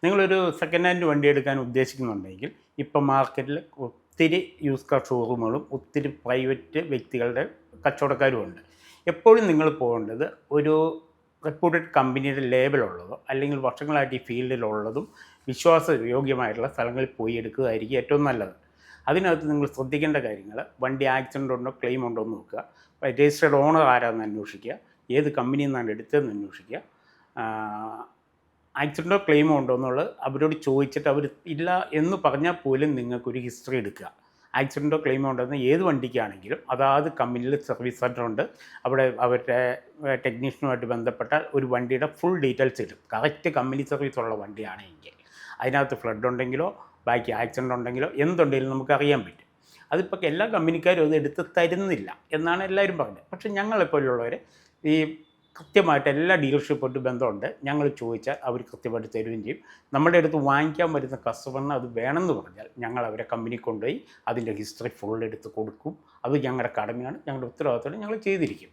നിങ്ങളൊരു second hand വണ്ടി എടുക്കാൻ ഉദ്ദേശിക്കുന്നുണ്ടെങ്കിൽ ഇപ്പം മാർക്കറ്റിൽ ഒത്തിരി യൂസ് കാർ ഷോറൂമുകളും ഒത്തിരി പ്രൈവറ്റ് വ്യക്തികളുടെ കച്ചവടക്കാരും ഉണ്ട്. എപ്പോഴും നിങ്ങൾ പോകേണ്ടത് ഒരു റെപ്യൂട്ടഡ് കമ്പനിയുടെ ലേബലുള്ളതോ അല്ലെങ്കിൽ വർഷങ്ങളായിട്ട് ഈ ഫീൽഡിലുള്ളതും വിശ്വാസയോഗ്യമായിട്ടുള്ള സ്ഥലങ്ങളിൽ പോയി എടുക്കുകയായിരിക്കും ഏറ്റവും നല്ലത്. അതിനകത്ത് നിങ്ങൾ ശ്രദ്ധിക്കേണ്ട കാര്യങ്ങൾ, വണ്ടി ആക്സിഡൻ്റ് ഉണ്ടോ ക്ലെയിം ഉണ്ടോ എന്ന് നോക്കുക, രജിസ്റ്റേർഡ് ഓണർ ആരാണെന്ന് അന്വേഷിക്കുക, ഏത് കമ്പനിയിൽ നിന്നാണ് എടുത്തതെന്ന് അന്വേഷിക്കുക, ആക്സിഡൻറ്റോ ക്ലെയിമോ ഉണ്ടോ എന്നുള്ളത് അവരോട് ചോദിച്ചിട്ട് അവർ ഇല്ല എന്ന് പറഞ്ഞാൽ പോലും നിങ്ങൾക്കൊരു ഹിസ്റ്ററി എടുക്കുക. ആക്സിഡൻറ്റോ ക്ലെയിമോ ഉണ്ടെന്ന് ഏത് വണ്ടിക്കാണെങ്കിലും അതാത് കമ്പനിയിൽ സർവീസ് സെൻ്റർ ഉണ്ട്, അവിടെ അവരുടെ ടെക്നീഷ്യനുമായിട്ട് ബന്ധപ്പെട്ട ഒരു വണ്ടിയുടെ ഫുൾ ഡീറ്റെയിൽസ് ഇടും. കറക്റ്റ് കമ്പനി സർവീസ് ഉള്ള വണ്ടിയാണെങ്കിൽ അതിനകത്ത് ഫ്ലഡ് ഉണ്ടെങ്കിലോ ബാക്കി ആക്സിഡൻ്റ് ഉണ്ടെങ്കിലോ എന്തുണ്ടെങ്കിലും നമുക്കറിയാൻ പറ്റും. അതിപ്പോൾ എല്ലാ കമ്പനിക്കാരും അത് എടുത്ത് തരുന്നില്ല എന്നാണ് എല്ലാവരും പറഞ്ഞത്. പക്ഷേ ഞങ്ങളെപ്പോലുള്ളവർ ഈ കൃത്യമായിട്ട് എല്ലാ ഡീലർഷിപ്പായിട്ട് ബന്ധമുണ്ട്. ഞങ്ങൾ ചോദിച്ചാൽ അവർ കൃത്യമായിട്ട് തരുകയും ചെയ്യും. നമ്മുടെ അടുത്ത് വാങ്ങിക്കാൻ വരുന്ന കസ്റ്റമറിന് അത് വേണമെന്ന് പറഞ്ഞാൽ ഞങ്ങൾ അവരെ കമ്പനി കൊണ്ടുപോയി അതിൻ്റെ ഹിസ്റ്ററി ഫുൾ എടുത്ത് കൊടുക്കും. അത് ഞങ്ങളുടെ കടമയാണ്, ഞങ്ങളുടെ ഉത്തരവാദിത്തമാണ്, ഞങ്ങൾ ചെയ്തിരിക്കും.